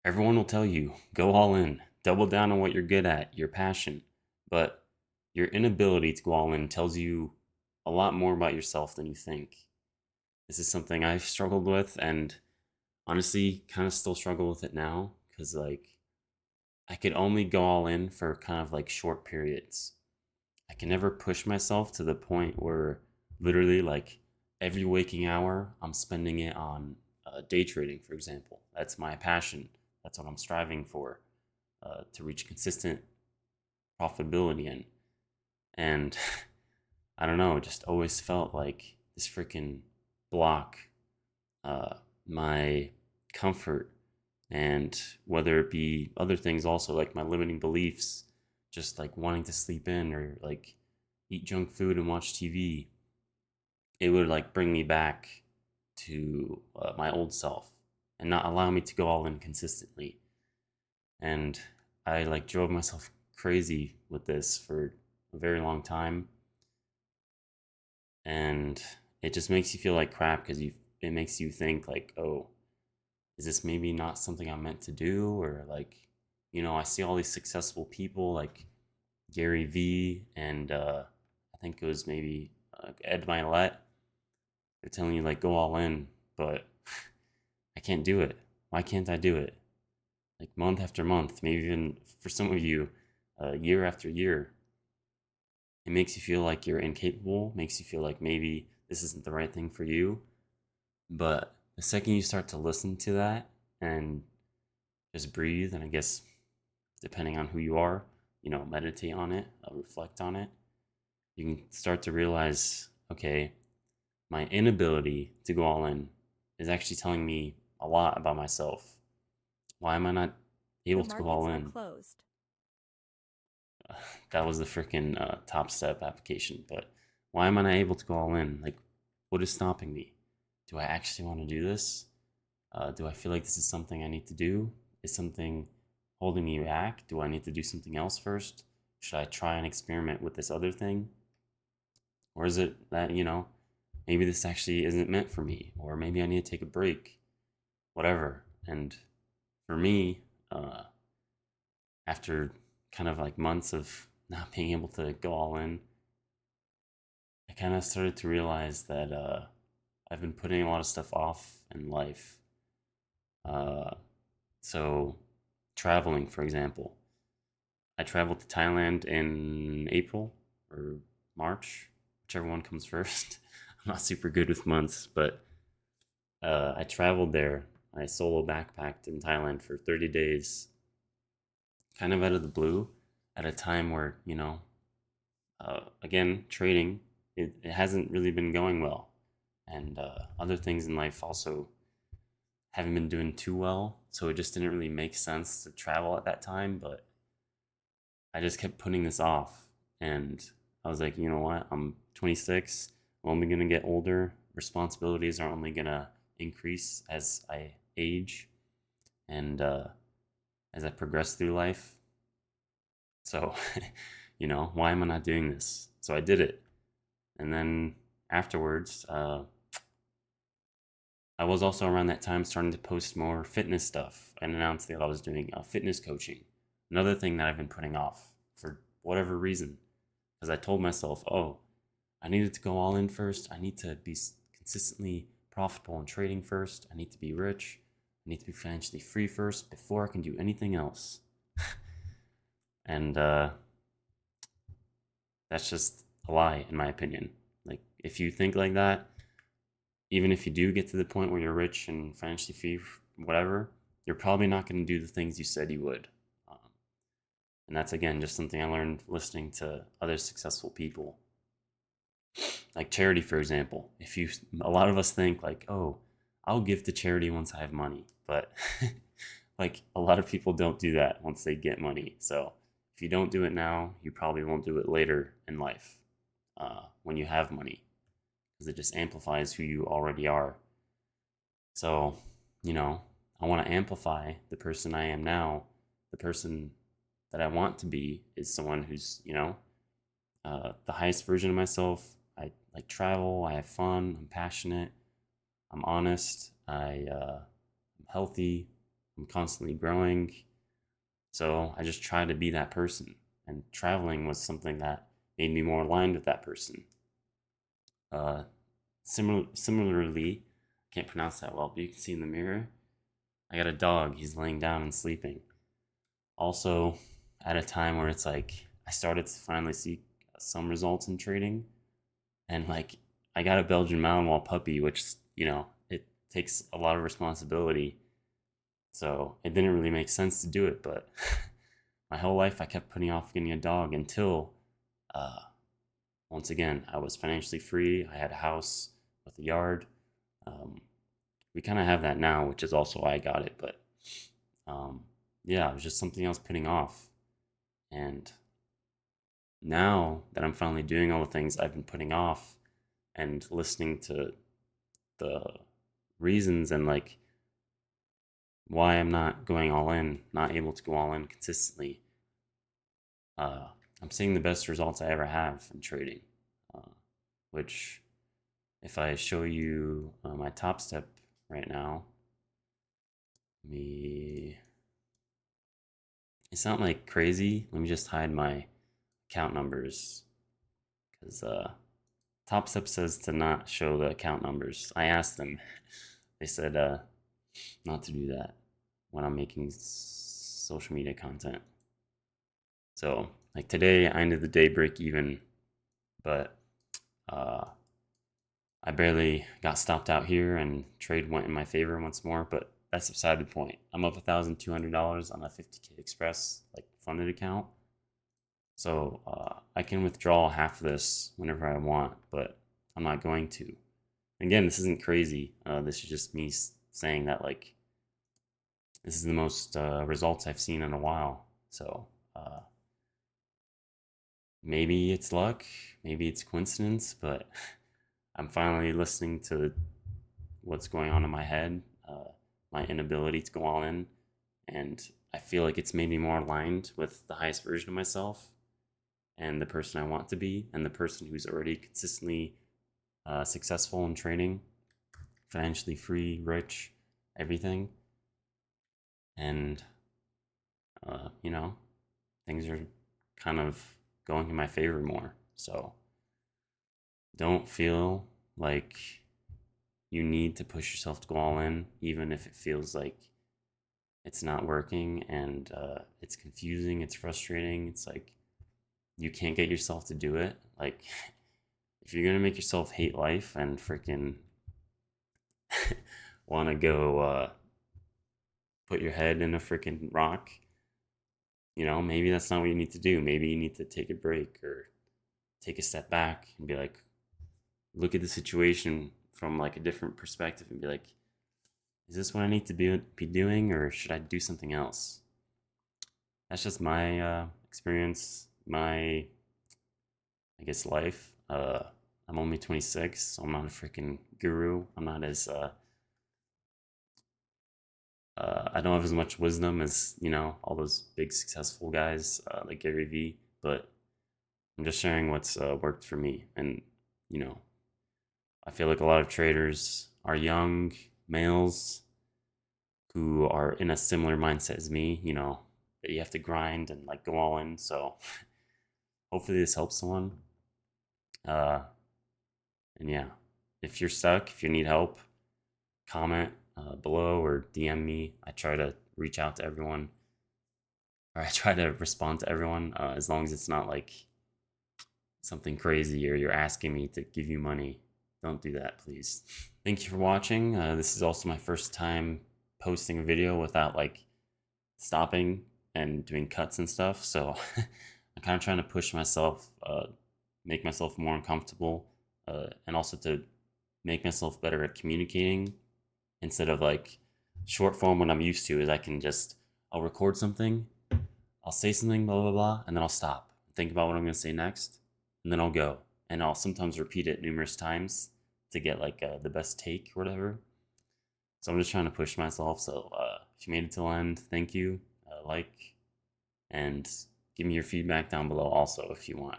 Everyone will tell you, go all in, double down on what you're good at, your passion. But your inability to go all in tells you a lot more about yourself than you think. This is something I've struggled with, and honestly, kind of still struggle with it now because, like, I could only go all in for kind of like short periods. I can never push myself to the point where literally, like, every waking hour I'm spending it on day trading, for example. That's my passion. That's what I'm striving for, to reach consistent profitability in. And I don't know, it just always felt like this freaking block, uh, my comfort, and whether it be other things also, like my limiting beliefs, just like wanting to sleep in or like eat junk food and watch TV, it would like bring me back to my old self and not allow me to go all in consistently. And I like drove myself crazy with this for a very long time, and it just makes you feel like crap because you it makes you think like, oh, is this maybe not something I'm meant to do? Or like, I see all these successful people like Gary Vee and I think it was maybe Ed Milet. They're telling you like go all in, but I can't do it. Why can't I do it? Like month after month, maybe even for some of you, year after year. It makes you feel like you're incapable, makes you feel like maybe this isn't the right thing for you. But the second you start to listen to that and just breathe, and I guess depending on who you are, meditate on it, reflect on it, you can start to realize, okay, my inability to go all in is actually telling me a lot about myself. Why am I not The able to go markets all are in? closed. That was the freaking Top Step application. But why am I not able to go all in? Like, what is stopping me? Do I actually want to do this? Do I feel like this is something I need to do? Is something holding me back? Do I need to do something else first? Should I try and experiment with this other thing? Or is it that, maybe this actually isn't meant for me? Or maybe I need to take a break? Whatever. And for me, after kind of like months of not being able to go all in, I kind of started to realize that I've been putting a lot of stuff off in life. Uh, so, traveling, for example, I traveled to Thailand in April or March, whichever one comes first. I'm not super good with months, but I traveled there. I solo backpacked in Thailand for 30 days, kind of out of the blue, at a time where, again, trading, it hasn't really been going well. And other things in life also haven't been doing too well. So it just didn't really make sense to travel at that time. But I just kept putting this off. And I was like, you know what? I'm 26. I'm only going to get older. Responsibilities are only going to increase as I age and as I progress through life. So, why am I not doing this? So I did it. And then afterwards, I was also around that time starting to post more fitness stuff and announced that I was doing fitness coaching. Another thing that I've been putting off for whatever reason, because I told myself, oh, I needed to go all in first. I need to be consistently profitable in trading first. I need to be rich. I need to be financially free first before I can do anything else. And that's just a lie, in my opinion. Like, if you think like that, even if you do get to the point where you're rich and financially free, whatever, you're probably not going to do the things you said you would. Um, and that's, again, just something I learned listening to other successful people. Like charity, for example. A lot of us think, like, oh, I'll give to charity once I have money. But, like, a lot of people don't do that once they get money. So, if you don't do it now, you probably won't do it later in life when you have money because it just amplifies who you already are. So, you know, I want to amplify the person I am now. The person that I want to be is someone who's, the highest version of myself. I like travel, I have fun, I'm passionate, I'm honest, I'm healthy, I'm constantly growing. So I just try to be that person. And traveling was something that made me more aligned with that person. Uh, similarly, can't pronounce that well, but you can see in the mirror, I got a dog. He's laying down and sleeping. Also, at a time where it's like I started to finally see some results in trading, and like I got a Belgian Malinois puppy, which it takes a lot of responsibility. So it didn't really make sense to do it, but my whole life I kept putting off getting a dog until, uh, once again, I was financially free. I had a house with a yard. Um, we kind of have that now, which is also why I got it. But um, yeah, it was just something I was putting off. And now that I'm finally doing all the things I've been putting off and listening to the reasons and like why I'm not going all in, not able to go all in consistently, uh, I'm seeing the best results I ever have in trading. Uh, which, if I show you my top step right now, me, it's not like crazy. Let me just hide my account numbers because Top Step says to not show the account numbers. I asked them. They said not to do that when I'm making social media content. So, like today, I ended the day break even, but uh, I barely got stopped out here, and trade went in my favor once more. But that's beside the point. I'm up $1,200 on a 50K Express like funded account, so I can withdraw half of this whenever I want, but I'm not going to. Again, this isn't crazy. This is just me saying that like this is the most results I've seen in a while. So uh, maybe it's luck, maybe it's coincidence, but I'm finally listening to what's going on in my head, my inability to go all in, and I feel like it's made me more aligned with the highest version of myself and the person I want to be, and the person who's already consistently successful in trading, financially free, rich, everything. And, you know, things are kind of going in my favor more. So don't feel like you need to push yourself to go all in, even if it feels like it's not working and it's confusing, it's frustrating. It's like you can't get yourself to do it. Like, if you're gonna make yourself hate life and freaking want to go put your head in a freaking rock, maybe that's not what you need to do. Maybe you need to take a break or take a step back and be like, look at the situation from like a different perspective and be like, is this what I need to be doing, or should I do something else? That's just my experience, my, I guess, life. I'm only 26, so I'm not a freaking guru. I'm not as I don't have as much wisdom as all those big successful guys like Gary Vee, but I'm just sharing what's worked for me. And you know, I feel like a lot of traders are young males who are in a similar mindset as me. That you have to grind and like go all in. So hopefully this helps someone. Uh, and yeah, if you're stuck, if you need help, comment below or DM me. I try to reach out to everyone, or I try to respond to everyone, as long as it's not like something crazy or you're asking me to give you money. Don't do that, please. Thank you for watching. This is also my first time posting a video without like stopping and doing cuts and stuff. So I'm kind of trying to push myself, make myself more uncomfortable, and also to make myself better at communicating instead of like short form. What I'm used to is I'll record something, I'll say something, blah, blah, blah, and then I'll stop, think about what I'm going to say next, and then I'll go. And I'll sometimes repeat it numerous times to get like the best take or whatever. So I'm just trying to push myself. So if you made it till the end, thank you. Like, and give me your feedback down below also if you want.